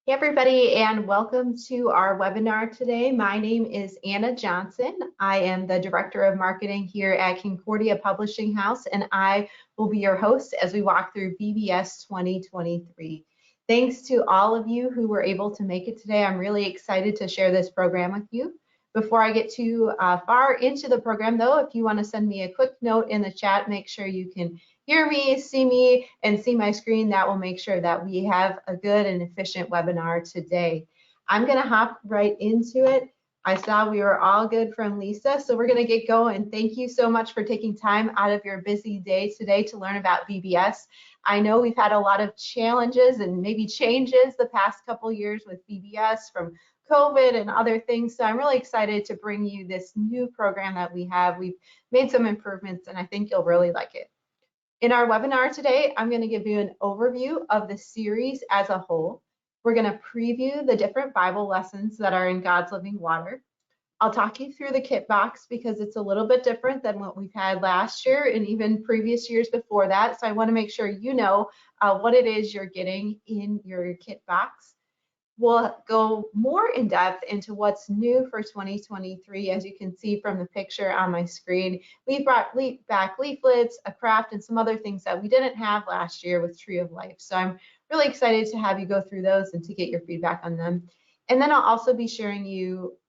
Hey everybody, and welcome to our webinar today. My name is Anna Johnson. I am the Director of Marketing here at Concordia Publishing House, and I will be your host as we walk through VBS 2023. Thanks to all of you who were able to make it today. I'm really excited to share this program with you. Before I get too far into the program though, if you want to send me a quick note in the chat, make sure you can hear me, and see my screen. That will make sure that we have a good and efficient webinar today. I'm going to hop right into it. I saw we were all good from Lisa, so we're going to get going. Thank you so much for taking time out of your busy day today to learn about VBS. I know we've had a lot of challenges and maybe changes the past couple years with VBS from COVID and other things, so I'm really excited to bring you this new program that we have. We've made some improvements, and I think you'll really like it. In our webinar today, I'm going to give you an overview of the series as a whole. We're going to preview the different Bible lessons that are in God's Living Water. I'll talk you through the kit box because it's a little bit different than what we've had last year and even previous years before that. So I want to make sure you know what it is you're getting in your kit box. We'll go more in depth into what's new for 2023. As you can see from the picture on my screen, we brought back leaflets, a craft, and some other things that we didn't have last year with Tree of Life. So I'm really excited to have you go through those and to get your feedback on them. And then I'll also be sharing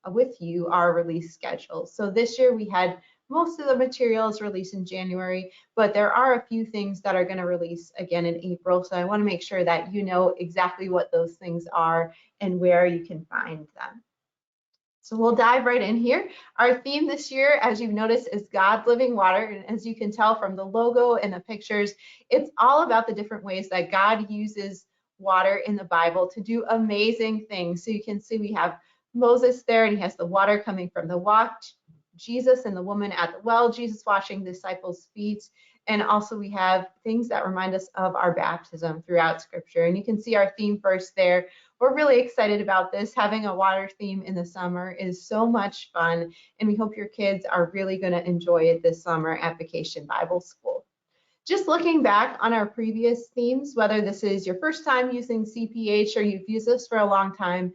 with you our release schedule. So this year we had most of the materials released in January, but there are a few things that are going to release again in April. So I want to make sure that you know exactly what those things are and where you can find them. So we'll dive right in here. Our theme this year, as you've noticed, is God's Living Water. And as you can tell from the logo and the pictures, it's all about the different ways that God uses water in the Bible to do amazing things. So you can see we have Moses there, and he has the water coming from the rock, Jesus and the woman at the well, Jesus washing the disciples' feet. And also we have things that remind us of our baptism throughout Scripture. And you can see our theme first there. We're really excited about this. Having a water theme in the summer is so much fun, and we hope your kids are really going to enjoy it this summer at Vacation Bible School. Just looking back on our previous themes, whether this is your first time using CPH or you've used this for a long time,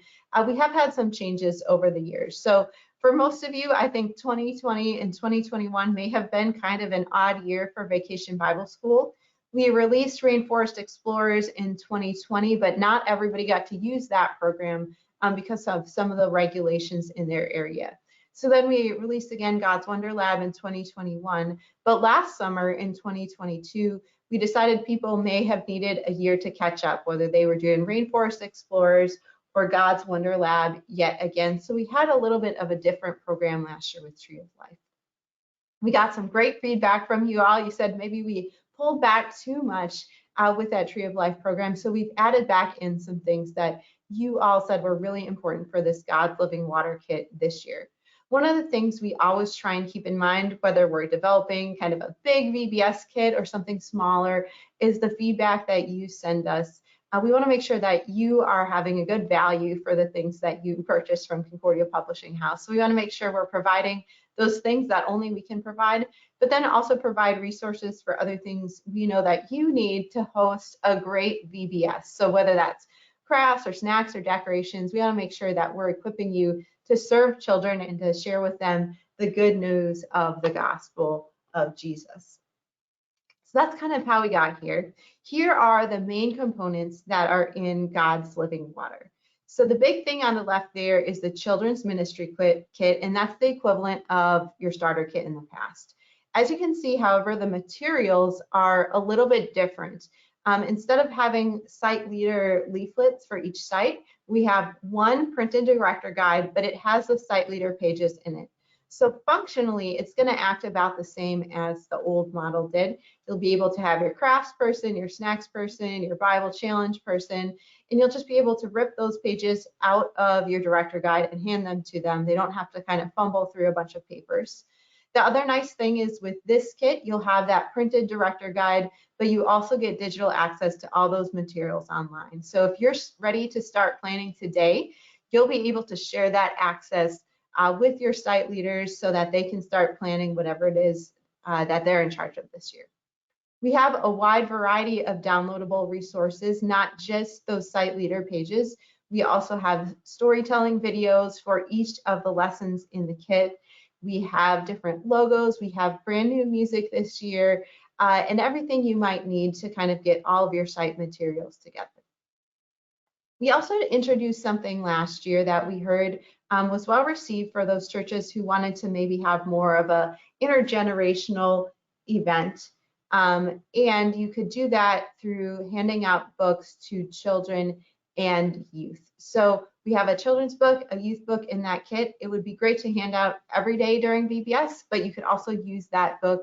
we have had some changes over the years. So for most of you, I think 2020 and 2021 may have been kind of an odd year for Vacation Bible School. We released Rainforest Explorers in 2020, but not everybody got to use that program because of some of the regulations in their area. So then we released again God's Wonder Lab in 2021, but last summer in 2022, we decided people may have needed a year to catch up, whether they were doing Rainforest Explorers or God's Wonder Lab yet again. So we had a little bit of a different program last year with Tree of Life. We got some great feedback from you all. You said maybe we pulled back too much with that Tree of Life program. So we've added back in some things that you all said were really important for this God's Living Water kit this year. One of the things we always try and keep in mind, whether we're developing kind of a big VBS kit or something smaller, is the feedback that you send us. We want to make sure that you are having a good value for the things that you purchase from Concordia Publishing House. So we want to make sure we're providing those things that only we can provide, but then also provide resources for other things we know that you need to host a great VBS. So whether that's crafts or snacks or decorations, we want to make sure that we're equipping you to serve children and to share with them the good news of the gospel of Jesus. So that's kind of how we got here. Here are the main components that are in God's Living Water. So the big thing on the left there is the children's ministry kit, and that's the equivalent of your starter kit in the past. As you can see, however, the materials are a little bit different. Instead of having site leader leaflets for each site, we have one printed director guide, but it has the site leader pages in it. So functionally, it's going to act about the same as the old model did. You'll be able to have your crafts person, your snacks person, your Bible challenge person, and you'll just be able to rip those pages out of your director guide and hand them to them. They don't have to kind of fumble through a bunch of papers. The other nice thing is with this kit, you'll have that printed director guide, but you also get digital access to all those materials online. So if you're ready to start planning today, you'll be able to share that access with your site leaders so that they can start planning whatever it is that they're in charge of this year. We have a wide variety of downloadable resources, not just those site leader pages. We also have storytelling videos for each of the lessons in the kit. We have different logos. We have brand new music this year, and everything you might need to kind of get all of your site materials together. We also introduced something last year that we heard was well received for those churches who wanted to maybe have more of a intergenerational event. And you could do that through handing out books to children and youth. So we have a children's book, a youth book in that kit. It would be great to hand out every day during VBS, but you could also use that book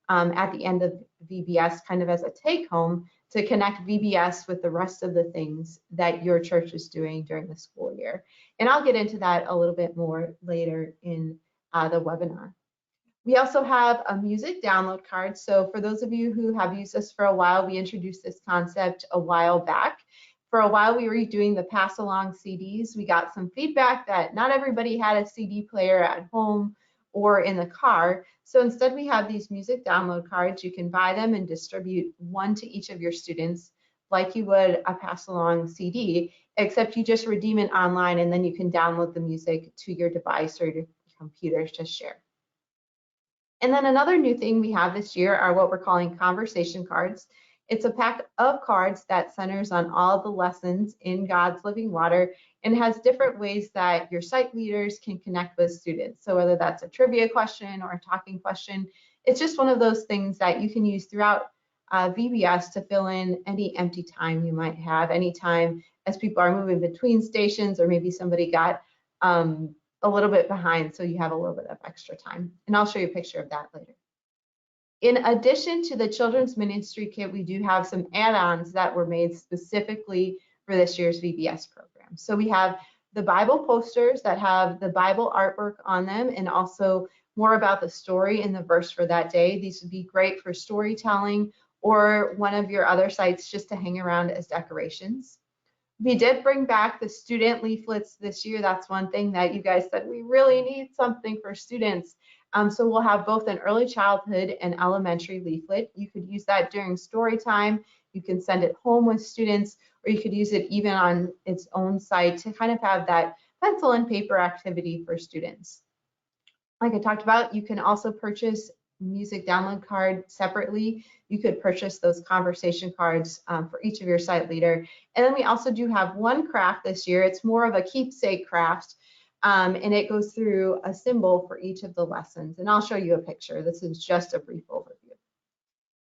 at the end of VBS kind of as a take home to connect VBS with the rest of the things that your church is doing during the school year. And I'll get into that a little bit more later in the webinar. We also have a music download card. So for those of you who have used this for a while, we introduced this concept a while back. For a while, we were doing the pass along CDs. We got some feedback that not everybody had a CD player at home or in the car. So instead, we have these music download cards. You can buy them and distribute one to each of your students like you would a pass along CD, except you just redeem it online and then you can download the music to your device or your computer to share. And then another new thing we have this year are what we're calling conversation cards. It's a pack of cards that centers on all the lessons in God's living water and has different ways that your site leaders can connect with students. So whether that's a trivia question or a talking question, it's just one of those things that you can use throughout VBS to fill in any empty time you might have, anytime as people are moving between stations or maybe somebody got a little bit behind, so you have a little bit of extra time. And I'll show you a picture of that later. In addition to the children's ministry kit, we do have some add-ons that were made specifically for this year's VBS program. So we have the Bible posters that have the Bible artwork on them and also more about the story and the verse for that day. These would be great for storytelling or one of your other sites just to hang around as decorations. We did bring back the student leaflets this year. That's one thing that you guys said, we really need something for students. So we'll have both an early childhood and elementary leaflet. You could use that during story time. You can send it home with students, or you could use it even on its own site to kind of have that pencil and paper activity for students. Like I talked about, you can also purchase music download card separately. You could purchase those conversation cards for each of your site leader. And then we also do have one craft this year. It's more of a keepsake craft, and it goes through a symbol for each of the lessons. And I'll show you a picture. This is just a brief overview.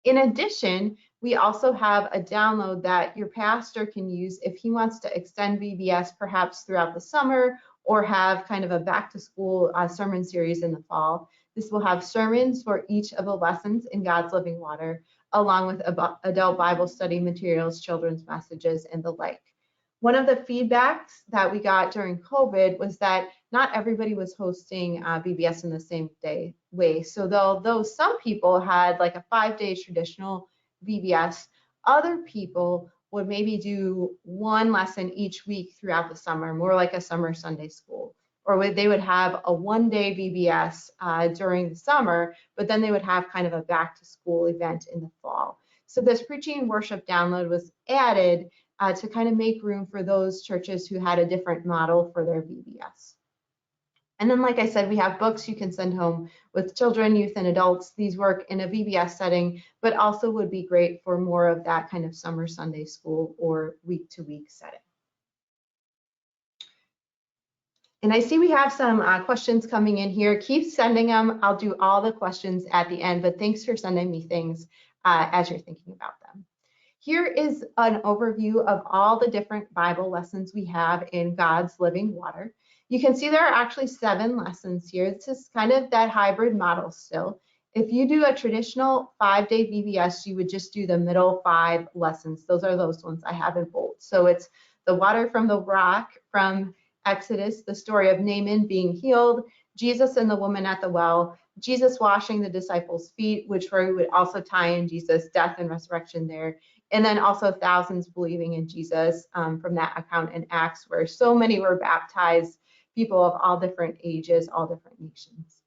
In addition, we also have a download that your pastor can use if he wants to extend VBS perhaps throughout the summer or have kind of a back to school sermon series in the fall. This will have sermons for each of the lessons in God's living water, along with adult Bible study materials, children's messages, and the like. One of the feedbacks that we got during COVID was that not everybody was hosting VBS in the same way. So though some people had like a 5-day traditional VBS, other people would maybe do one lesson each week throughout the summer, more like a summer Sunday school. Or they would have a 1-day VBS during the summer, but then they would have kind of a back to school event in the fall. So this preaching and worship download was added to kind of make room for those churches who had a different model for their VBS. And then, like I said, we have books you can send home with children, youth, and adults. These work in a VBS setting, but also would be great for more of that kind of summer Sunday school or week-to-week setting. And I see we have some questions coming in here. Keep sending them. I'll do all the questions at the end, but thanks for sending me things as you're thinking about them. Here is an overview of all the different Bible lessons we have in God's living water. You can see there are actually 7 lessons here. This is kind of that hybrid model still. If you do a traditional 5-day VBS, you would just do the middle 5 lessons. Those are those ones I have in bold. So it's the water from the rock from Exodus, the story of Naaman being healed, Jesus and the woman at the well, Jesus washing the disciples' feet, which we would also tie in Jesus' death and resurrection there, and then also thousands believing in Jesus from that account in Acts, where so many were baptized, people of all different ages, all different nations.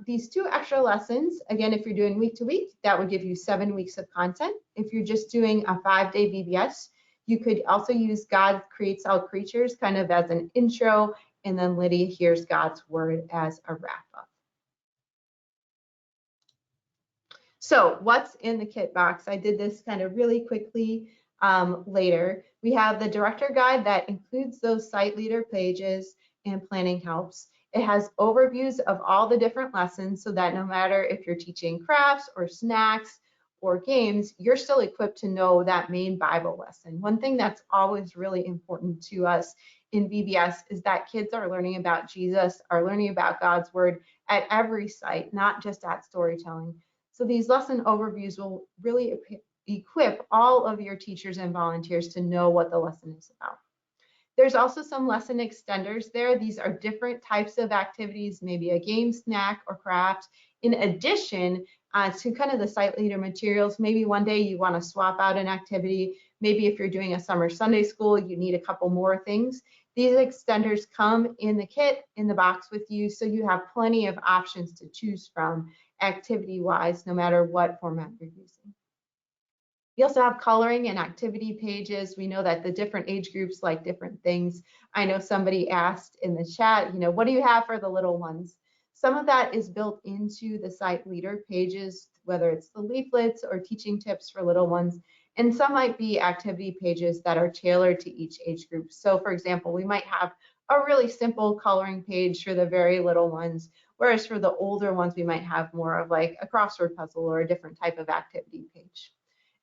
These 2 extra lessons, again, if you're doing week to week, that would give you 7 weeks of content. If you're just doing a 5-day VBS, You could also use God creates all creatures kind of as an intro, and then Lydia hears God's word as a wrap up. So what's in the kit box? I did this kind of really quickly later. We have the director guide that includes those site leader pages and planning helps. It has overviews of all the different lessons so that no matter if you're teaching crafts or snacks or games, you're still equipped to know that main Bible lesson. One thing that's always really important to us in VBS is that kids are learning about Jesus, are learning about God's word at every site, not just at storytelling. So these lesson overviews will really equip all of your teachers and volunteers to know what the lesson is about. There's also some lesson extenders there. These are different types of activities, maybe a game, snack, or craft. In addition to kind of the site leader materials, maybe one day you want to swap out an activity. Maybe if you're doing a summer Sunday school, you need a couple more things. These extenders come in the kit, in the box with you, so you have plenty of options to choose from activity-wise, no matter what format you're using. We also have coloring and activity pages. We know that the different age groups like different things. I know somebody asked in the chat, what do you have for the little ones? Some of that is built into the site leader pages, whether it's the leaflets or teaching tips for little ones. And some might be activity pages that are tailored to each age group. So for example, we might have a really simple coloring page for the very little ones, whereas for the older ones, we might have more of like a crossword puzzle or a different type of activity page.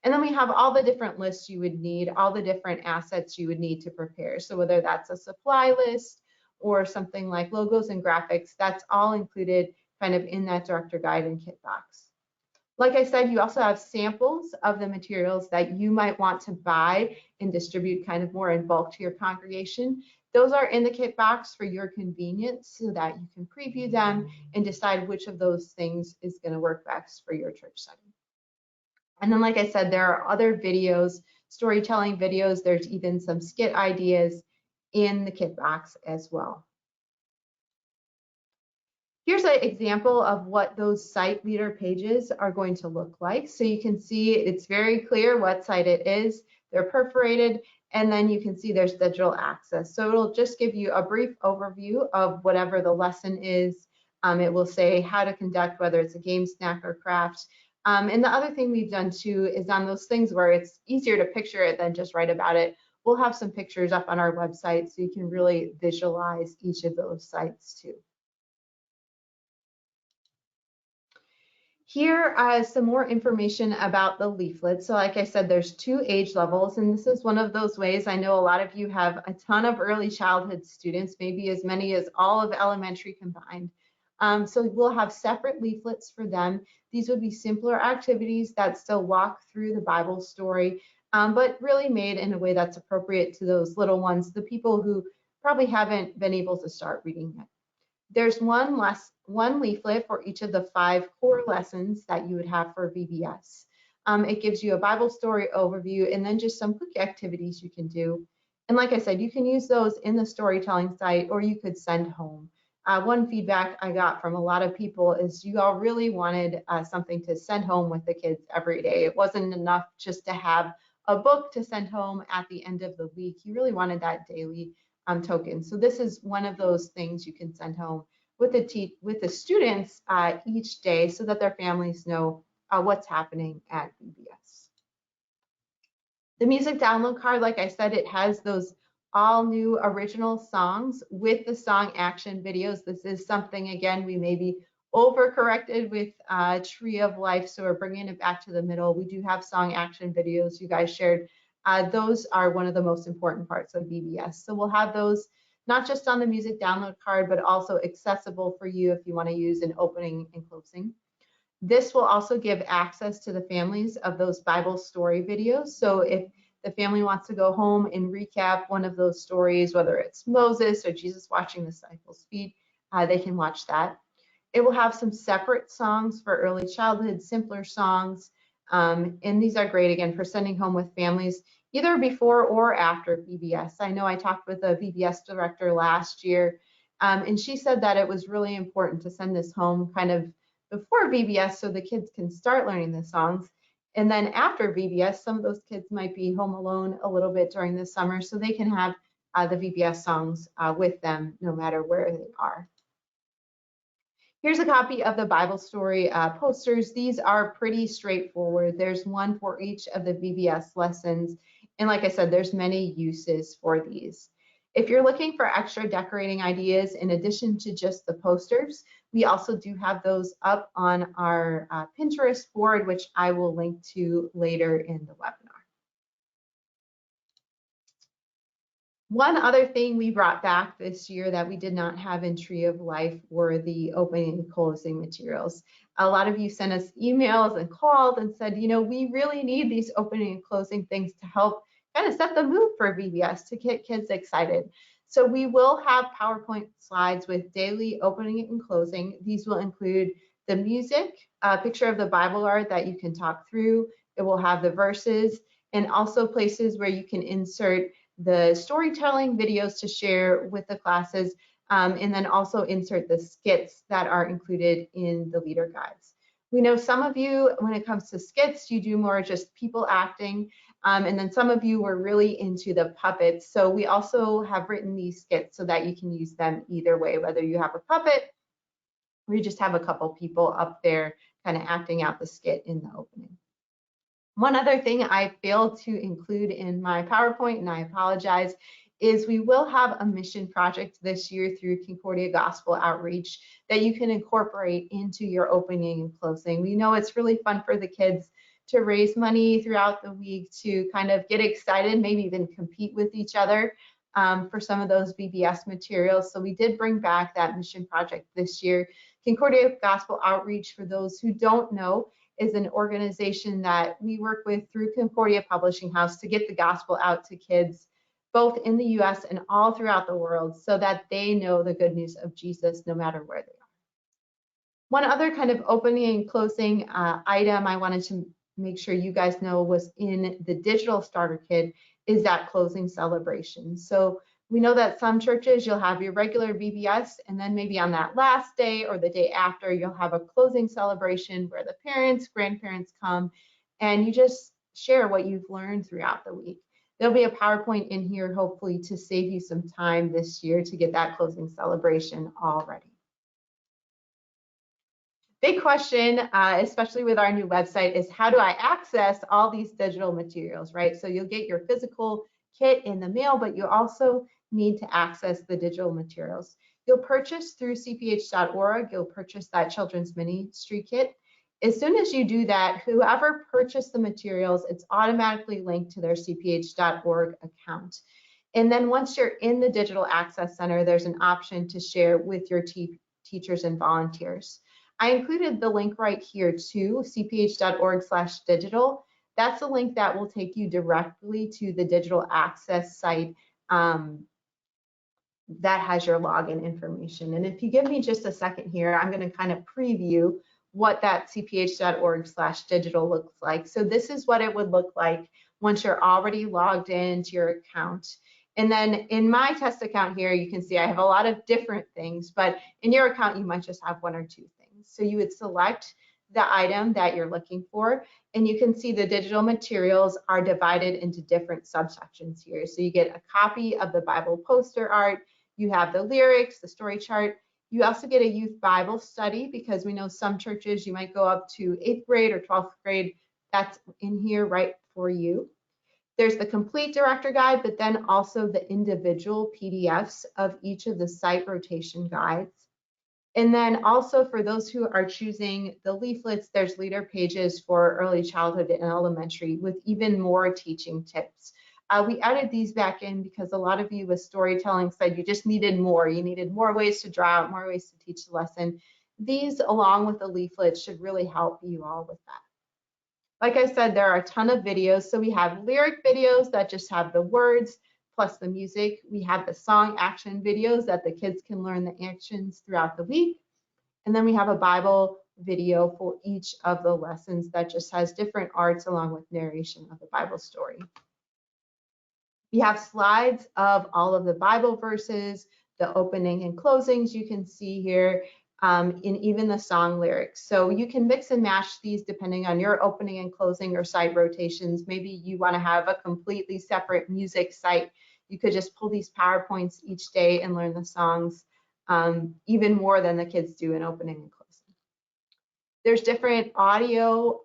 And then we have all the different lists you would need, all the different assets you would need to prepare. So whether that's a supply list or something like logos and graphics, that's all included kind of in that director guide and kit box. Like I said, you also have samples of the materials that you might want to buy and distribute kind of more in bulk to your congregation. Those are in the kit box for your convenience so that you can preview them and decide which of those things is going to work best for your church setting. And then, like I said, there are other videos, storytelling videos. There's even some skit ideas in the kit box as well. Here's an example of what those site leader pages are going to look like. So you can see it's very clear what site it is. They're perforated, and then you can see there's digital access. So it'll just give you a brief overview of whatever the lesson is. It will say how to conduct, whether it's a game, snack, or craft. And the other thing we've done too is on those things where it's easier to picture it than just write about it, we'll have some pictures up on our website so you can really visualize each of those sites too. Here is some more information about the leaflet. So like I said, there's 2 age levels, and this is one of those ways. I know a lot of you have a ton of early childhood students, maybe as many as all of elementary combined. So we'll have separate leaflets for them. These would be simpler activities that still walk through the Bible story, but really made in a way that's appropriate to those little ones, the people who probably haven't been able to start reading yet. There's one leaflet for each of the 5 core lessons that you would have for VBS. It gives you a Bible story overview and then just some quick activities you can do. And like I said, you can use those in the storytelling site or you could send home. One feedback I got from a lot of people is you all really wanted something to send home with the kids every day. It wasn't enough just to have a book to send home at the end of the week. You really wanted that daily token. So this is one of those things you can send home with the students each day so that their families know what's happening at VBS. The music download card, like I said, it has those all new original songs with the song action videos. This is something, again, we maybe overcorrected with Tree of Life, so we're bringing it back to the middle. We do have song action videos you guys shared. Those are one of the most important parts of VBS. So we'll have those not just on the music download card, but also accessible for you if you want to use in opening and closing. This will also give access to the families of those Bible story videos. So if the family wants to go home and recap one of those stories, whether it's Moses or Jesus washing the disciples' feet, they can watch that. It will have some separate songs for early childhood, simpler songs. And these are great, again, for sending home with families, either before or after VBS. I know I talked with a VBS director last year, and she said that it was really important to send this home kind of before VBS so the kids can start learning the songs. And then after VBS, some of those kids might be home alone a little bit during the summer, so they can have the VBS songs with them no matter where they are. Here's a copy of the Bible story posters. These are pretty straightforward. There's one for each of the VBS lessons. And like I said, there's many uses for these. If you're looking for extra decorating ideas in addition to just the posters, we also do have those up on our Pinterest board, which I will link to later in the webinar. One other thing we brought back this year that we did not have in Tree of Life were the opening and closing materials. A lot of you sent us emails and called and said, you know, we really need these opening and closing things to help kind of set the mood for VBS to get kids excited. So we will have PowerPoint slides with daily opening and closing. These will include the music, a picture of the Bible art that you can talk through. It will have the verses and also places where you can insert the storytelling videos to share with the classes, and then also insert the skits that are included in the leader guides. We know some of you, when it comes to skits, you do more just people acting, and then some of you were really into the puppets. So we also have written these skits so that you can use them either way, whether you have a puppet or you just have a couple people up there kind of acting out the skit in the opening. One other thing I failed to include in my PowerPoint, and I apologize, is we will have a mission project this year through Concordia Gospel Outreach that you can incorporate into your opening and closing. We know it's really fun for the kids to raise money throughout the week, to kind of get excited, maybe even compete with each other for some of those VBS materials. So we did bring back that mission project this year. Concordia Gospel Outreach, for those who don't know, is an organization that we work with through Concordia Publishing House to get the gospel out to kids, both in the US and all throughout the world, so that they know the good news of Jesus no matter where they are. One other kind of opening and closing item I wanted to make sure you guys know was in the digital starter kit is that closing celebration. So we know that some churches, you'll have your regular VBS, and then maybe on that last day or the day after, you'll have a closing celebration where the parents, grandparents come, and you just share what you've learned throughout the week. There'll be a PowerPoint in here, hopefully, to save you some time this year to get that closing celebration all ready. Big question, especially with our new website, is how do I access all these digital materials, right? So you'll get your physical kit in the mail, but you also need to access the digital materials. You'll purchase through cph.org, you'll purchase that children's ministry kit. As soon as you do that, whoever purchased the materials, it's automatically linked to their cph.org account. And then once you're in the Digital Access Center, there's an option to share with your teachers and volunteers. I included the link right here to cph.org/digital. That's a link that will take you directly to the digital access site that has your login information. And if you give me just a second here, I'm going to kind of preview what that cph.org/digital looks like. So this is what it would look like once you're already logged into your account. And then in my test account here, you can see I have a lot of different things, but in your account, you might just have one or two things. So you would select the item that you're looking for, and you can see the digital materials are divided into different subsections here. So you get a copy of the Bible poster art, you have the lyrics, the story chart. You also get a youth Bible study, because we know some churches you might go up to 8th grade or 12th grade. That's in here right for you. There's the complete director guide, but then also the individual PDFs of each of the site rotation guides. And then also for those who are choosing the leaflets, there's leader pages for early childhood and elementary with even more teaching tips. We added these back in because a lot of you with storytelling said you just needed more. You needed more ways to draw out, more ways to teach the lesson. These, along with the leaflets, should really help you all with that. Like I said, there are a ton of videos. So we have lyric videos that just have the words plus the music. We have the song action videos that the kids can learn the actions throughout the week. And then we have a Bible video for each of the lessons that just has different arts along with narration of the Bible story. We have slides of all of the Bible verses, the opening and closings you can see here. in even the song lyrics. So you can mix and match these depending on your opening and closing or side rotations. Maybe you want to have a completely separate music site. You could just pull these PowerPoints each day and learn the songs even more than the kids do in opening and closing. There's different audio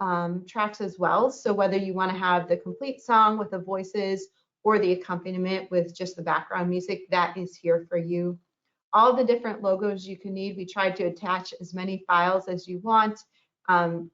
tracks as well. So whether you want to have the complete song with the voices or the accompaniment with just the background music, that is here for you. All the different logos you can need. We tried to attach as many files as you want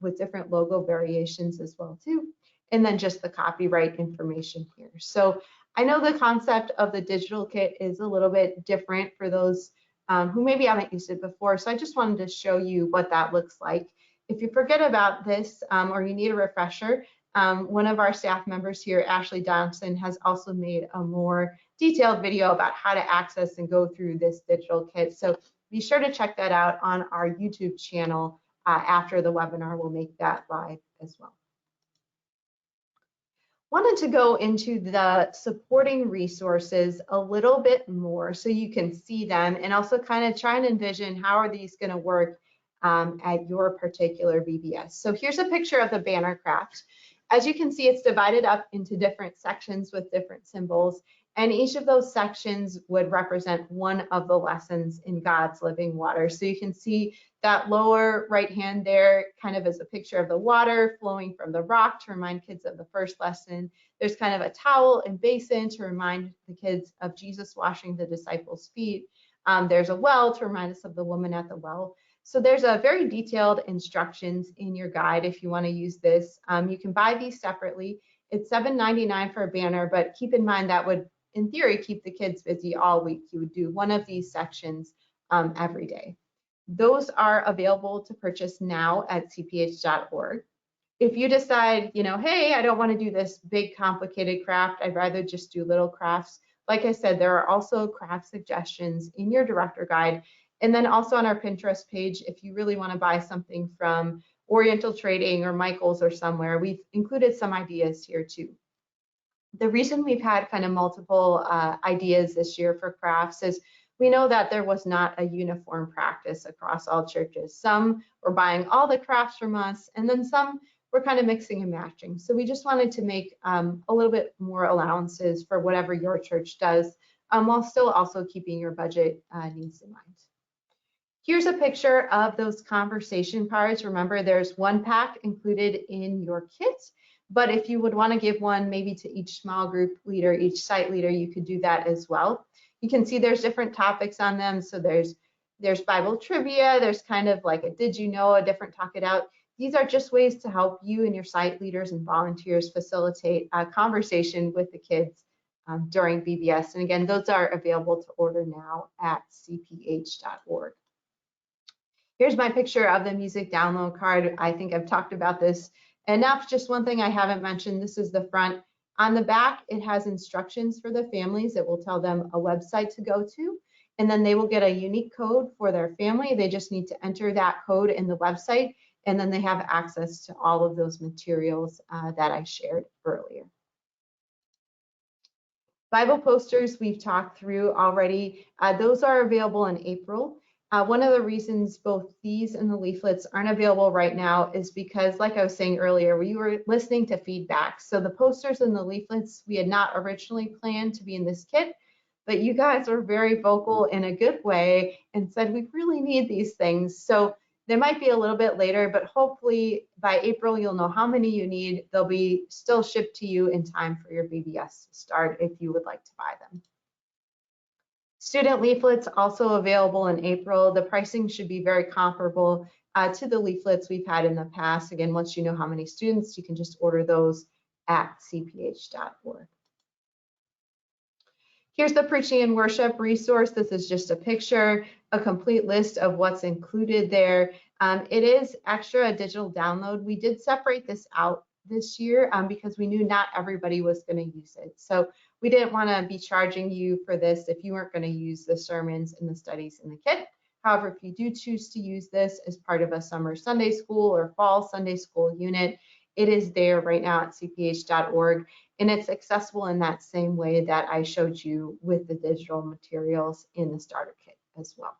with different logo variations as well too. And then just the copyright information here. So I know the concept of the digital kit is a little bit different for those who maybe haven't used it before. So I just wanted to show you what that looks like. If you forget about this or you need a refresher, one of our staff members here, Ashley Johnson, has also made a more detailed video about how to access and go through this digital kit. So be sure to check that out on our YouTube channel after the webinar. We'll make that live as well. Wanted to go into the supporting resources a little bit more so you can see them and also kind of try and envision how are these going to work at your particular VBS. So here's a picture of the banner craft. As you can see, it's divided up into different sections with different symbols, and each of those sections would represent one of the lessons in God's living water. So you can see that lower right hand there kind of is a picture of the water flowing from the rock to remind kids of the first lesson. There's kind of a towel and basin to remind the kids of Jesus washing the disciples' feet. There's a well to remind us of the woman at the well. So there's a very detailed instructions in your guide if you want to use this. You can buy these separately. It's $7.99 for a banner, but keep in mind that would, in theory, keep the kids busy all week. You would do one of these sections every day. Those are available to purchase now at cph.org. If you decide, hey, I don't want to do this big complicated craft, I'd rather just do little crafts. Like I said, there are also craft suggestions in your director guide. And then also on our Pinterest page, if you really want to buy something from Oriental Trading or Michael's or somewhere, we've included some ideas here too. The reason we've had kind of multiple ideas this year for crafts is we know that there was not a uniform practice across all churches. Some were buying all the crafts from us, and then some were kind of mixing and matching. So we just wanted to make a little bit more allowances for whatever your church does, while still also keeping your budget needs in mind. Here's a picture of those conversation cards. Remember, there's one pack included in your kit, but if you would want to give one maybe to each small group leader, each site leader, you could do that as well. You can see there's different topics on them. So there's Bible trivia, there's kind of like a did you know, a different talk it out. These are just ways to help you and your site leaders and volunteers facilitate a conversation with the kids during VBS. And again, those are available to order now at cph.org. Here's my picture of the music download card. I think I've talked about this enough. Just one thing I haven't mentioned, this is the front. On the back, it has instructions for the families. It will tell them a website to go to, and then they will get a unique code for their family. They just need to enter that code in the website, and then they have access to all of those materials that I shared earlier. Bible posters we've talked through already. Those are available in April. One of the reasons both these and the leaflets aren't available right now is because, like I was saying earlier, we were listening to feedback. So the posters and the leaflets we had not originally planned to be in this kit, but you guys were very vocal in a good way and said we really need these things. So they might be a little bit later, but hopefully by April you'll know how many you need. They'll be still shipped to you in time for your VBS to start if you would like to buy them. Student leaflets also available in April. The pricing should be very comparable to the leaflets we've had in the past. Again, once you know how many students, you can just order those at cph.org. Here's the preaching and worship resource. This is just a picture, a complete list of what's included there. It is extra, a digital download. We did separate this out this year because we knew not everybody was going to use it. So we didn't want to be charging you for this if you weren't going to use the sermons and the studies in the kit. However, if you do choose to use this as part of a summer Sunday school or fall Sunday school unit, it is there right now at cph.org, and it's accessible in that same way that I showed you with the digital materials in the starter kit as well.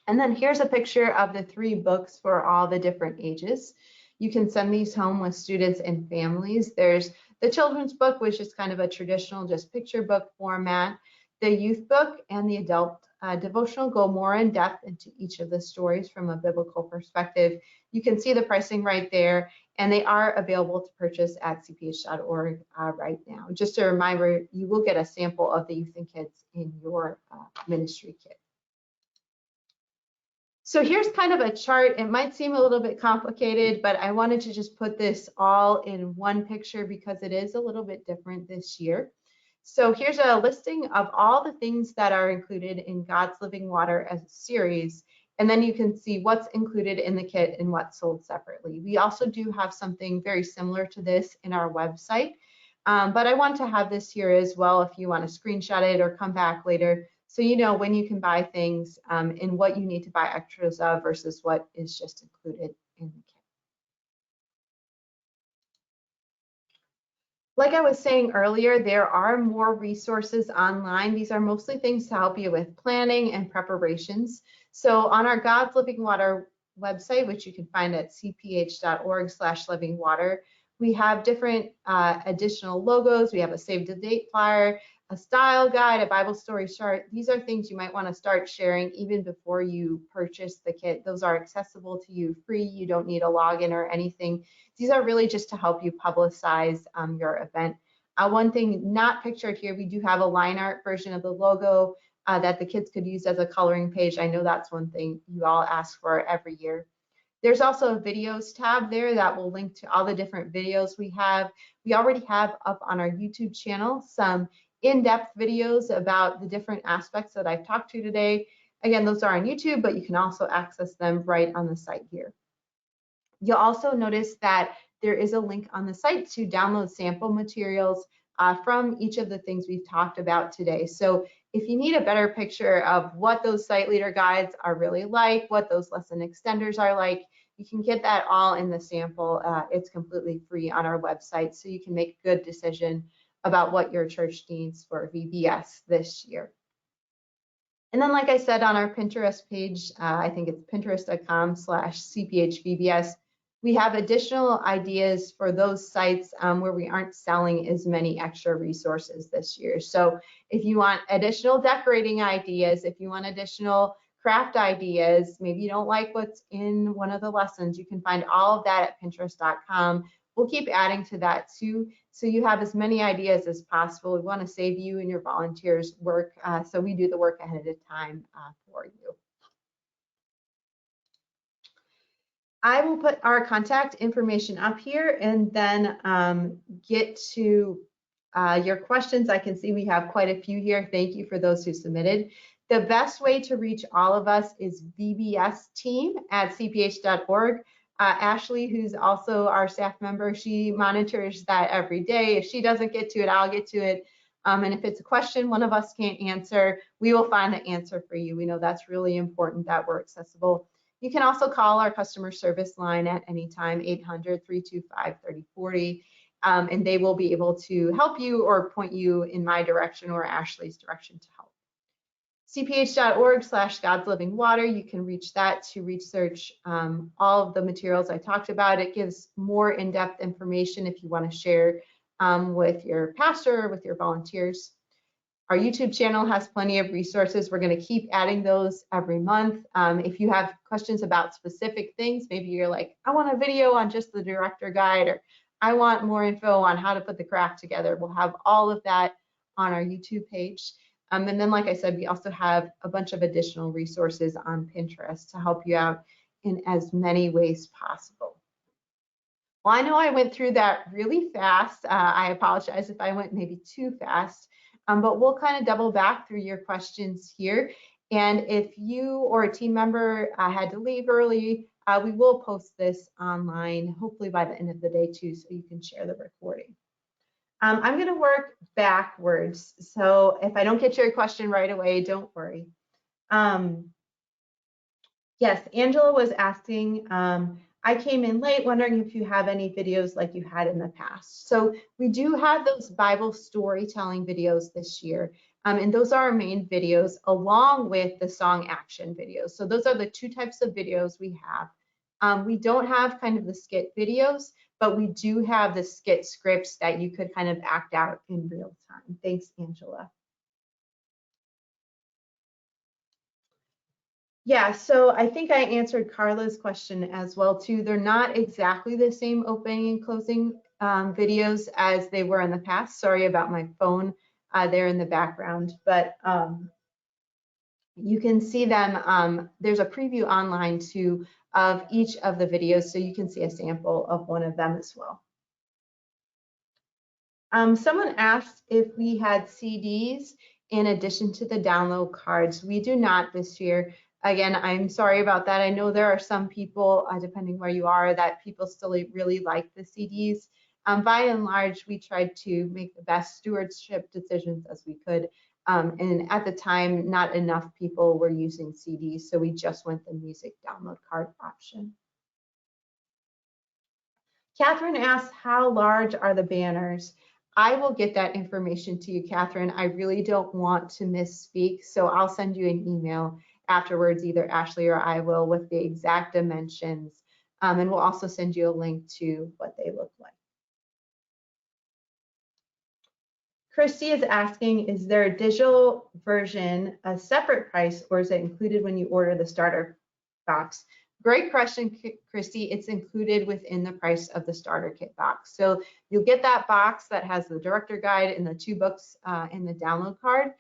And then here's a picture of the 3 books for all the different ages. You can send these home with students and families. There's the children's book, which is kind of a traditional just picture book format. The youth book and the adult devotional go more in depth into each of the stories from a biblical perspective. You can see the pricing right there, and they are available to purchase at cph.org right now. Just a reminder, you will get a sample of the youth and kids in your ministry kit. So here's kind of a chart. It might seem a little bit complicated, but I wanted to just put this all in one picture because it is a little bit different this year. So here's a listing of all the things that are included in God's Living Water as a series, and then you can see what's included in the kit and what's sold separately. We also do have something very similar to this in our website, but I want to have this here as well if you want to screenshot it or come back later, so you know when you can buy things and what you need to buy extras of versus what is just included in the kit. Like I was saying earlier, there are more resources online. These are mostly things to help you with planning and preparations. So on our God's Living Water website, which you can find at cph.org/livingwater, we have different additional logos. We have a save the date flyer, a style guide, a Bible story chart. These are things you might want to start sharing even before you purchase the kit. Those are accessible to you free. You don't need a login or anything. These are really just to help you publicize your event. One thing not pictured here, we do have a line art version of the logo that the kids could use as a coloring page. I know that's one thing you all ask for every year. There's also a videos tab there that will link to all the different videos we have. We already have up on our YouTube channel some in-depth videos about the different aspects that I've talked to today. Again, those are on YouTube, but you can also access them right on the site here. You'll also notice that there is a link on the site to download sample materials from each of the things we've talked about today. So if you need a better picture of what those site leader guides are really like, what those lesson extenders are like, you can get that all in the sample. It's completely free on our website, so you can make a good decision about what your church needs for VBS this year. And then, like I said, on our Pinterest page, I think it's pinterest.com/cphvbs, we have additional ideas for those sites where we aren't selling as many extra resources this year. So if you want additional decorating ideas, if you want additional craft ideas, maybe you don't like what's in one of the lessons, you can find all of that at pinterest.com. We'll keep adding to that too, so you have as many ideas as possible. We want to save you and your volunteers work, so we do the work ahead of time for you. I will put our contact information up here and then get to your questions. I can see we have quite a few here. Thank you for those who submitted. The best way to reach all of us is vbsteam@cph.org. Ashley, who's also our staff member, she monitors that every day. If she doesn't get to it, I'll get to it. And if it's a question one of us can't answer, we will find the answer for you. We know that's really important that we're accessible. You can also call our customer service line at any time, 800-325-3040, and they will be able to help you or point you in my direction or Ashley's direction to help. cph.org/God's Living Water, you can reach that to research all of the materials I talked about. It gives more in-depth information if you want to share with your pastor or with your volunteers. Our YouTube channel has plenty of resources. We're going to keep adding those every month. If you have questions about specific things, maybe you're like, I want a video on just the director guide, or I want more info on how to put the craft together. We'll have all of that on our YouTube page. And then, like I said, we also have a bunch of additional resources on Pinterest to help you out in as many ways possible. Well, I know I went through that really fast. I apologize if I went maybe too fast, but we'll kind of double back through your questions here. And if you or a team member had to leave early, we will post this online, hopefully by the end of the day too, so you can share the recording. I'm going to work backwards, so if I don't get your question right away, don't worry. Yes, Angela was asking, I came in late wondering if you have any videos like you had in the past. So we do have those Bible storytelling videos this year. And those are our main videos along with the song action videos. So those are the two types of videos we have. We don't have kind of the skit videos, but we do have the skit scripts that you could kind of act out in real time. Thanks, Angela. Yeah, so I think I answered Carla's question as well too. They're not exactly the same opening and closing videos as they were in the past. Sorry about my phone there in the background, but you can see them. There's a preview online too of each of the videos, so you can see a sample of one of them as well. Someone asked if we had CDs in addition to the download cards. We do not this year. Again, I'm sorry about that. I know there are some people, depending where you are, that people still really like the CDs. By and large, we tried to make the best stewardship decisions as we could. And at the time, not enough people were using CDs, so we just went the music download card option. Catherine asks, how large are the banners? I will get that information to you, Catherine. I really don't want to misspeak, so I'll send you an email afterwards, either Ashley or I will, with the exact dimensions. And we'll also send you a link to what they look like. Christy is asking, is there a digital version, a separate price, or is it included when you order the starter box? Great question, Christy. It's included within the price of the starter kit box. So you'll get that box that has the director guide and the 2 books and the download card.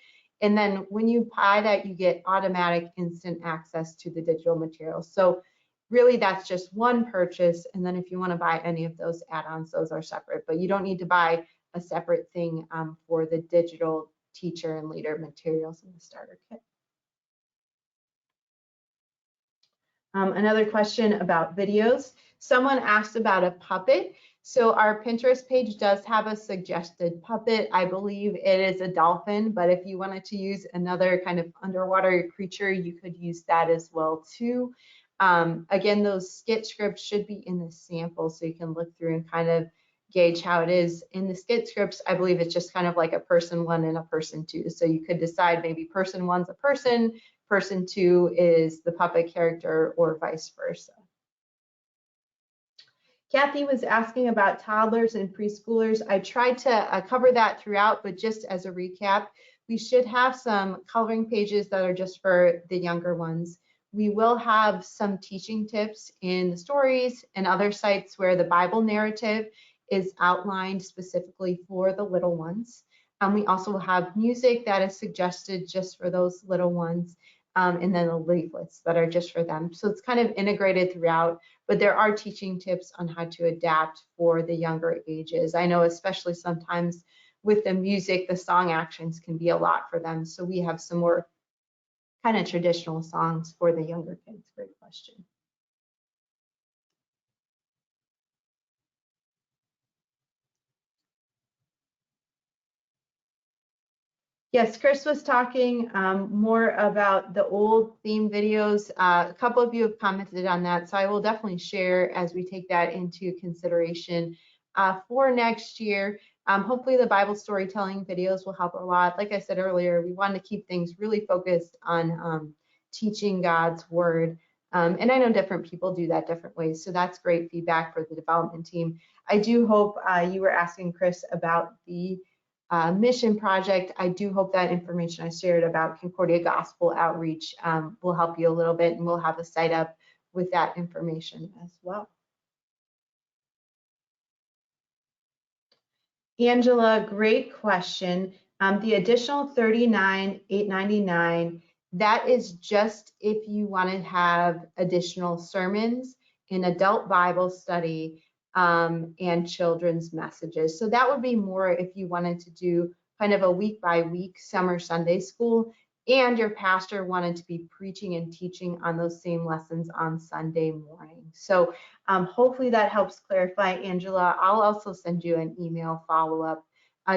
And then when you buy that, you get automatic instant access to the digital materials. So really that's just one purchase. And then if you want to buy any of those add-ons, those are separate, but you don't need to buy a separate thing for the digital teacher and leader materials in the starter kit. Another question about videos. Someone asked about a puppet. So our Pinterest page does have a suggested puppet. I believe it is a dolphin, but if you wanted to use another kind of underwater creature, you could use that as well too. Again, those skit scripts should be in the sample so you can look through and kind of gauge how it is. In the skit scripts, I believe it's just kind of like a person 1 and a person 2. So you could decide maybe person 1's a person 2 is the puppet character, or vice versa. Kathy was asking about toddlers and preschoolers. I tried to cover that throughout, but just as a recap, we should have some coloring pages that are just for the younger ones. We will have some teaching tips in the stories and other sites where the Bible narrative is outlined specifically for the little ones. We also have music that is suggested just for those little ones. And then the leaflets that are just for them. So it's kind of integrated throughout, but there are teaching tips on how to adapt for the younger ages. I know especially sometimes with the music, the song actions can be a lot for them. So we have some more kind of traditional songs for the younger kids. Great question. Yes, Chris was talking more about the old theme videos. A couple of you have commented on that, so I will definitely share as we take that into consideration for next year. Hopefully the Bible storytelling videos will help a lot. Like I said earlier, we want to keep things really focused on teaching God's word. And I know different people do that different ways, so that's great feedback for the development team. I do hope you were asking Chris about the mission project. I do hope that information I shared about Concordia Gospel Outreach will help you a little bit, and we'll have a site up with that information as well. Angela, great question. The additional $39,899, that is just if you want to have additional sermons, an adult Bible study, and children's messages. So that would be more if you wanted to do kind of a week by week summer Sunday school, and your pastor wanted to be preaching and teaching on those same lessons on Sunday morning. So hopefully that helps clarify, Angela. I'll also send you an email follow-up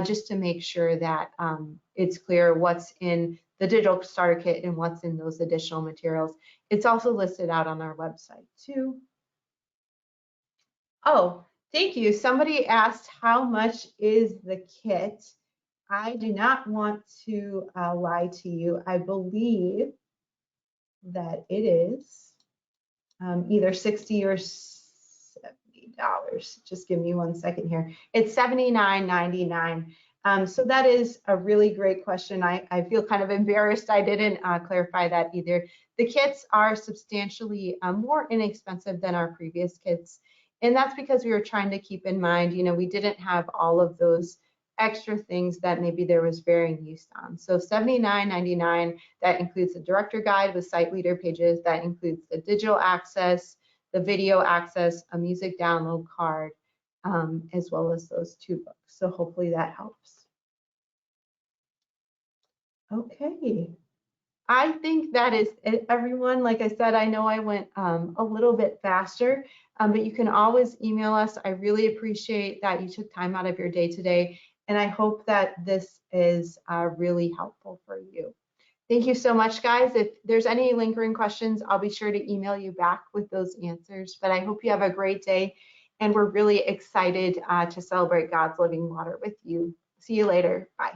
just to make sure that it's clear what's in the digital starter kit and what's in those additional materials. It's also listed out on our website too. Oh, thank you. Somebody asked how much is the kit. I do not want to lie to you. I believe that it is either $60 or $70. Just give me 1 second here. It's $79.99. So that is a really great question. I feel kind of embarrassed I didn't clarify that either. The kits are substantially more inexpensive than our previous kits. And that's because we were trying to keep in mind, we didn't have all of those extra things that maybe there was varying use on. So $79.99, that includes the director guide with site leader pages, that includes the digital access, the video access, a music download card, as well as those 2 books. So hopefully that helps. Okay. I think that is it, everyone. Like I said, I know I went a little bit faster, but you can always email us. I really appreciate that you took time out of your day today, and I hope that this is really helpful for you. Thank you so much, guys. If there's any lingering questions, I'll be sure to email you back with those answers. But I hope you have a great day, and we're really excited to celebrate God's living water with you. See you later. Bye.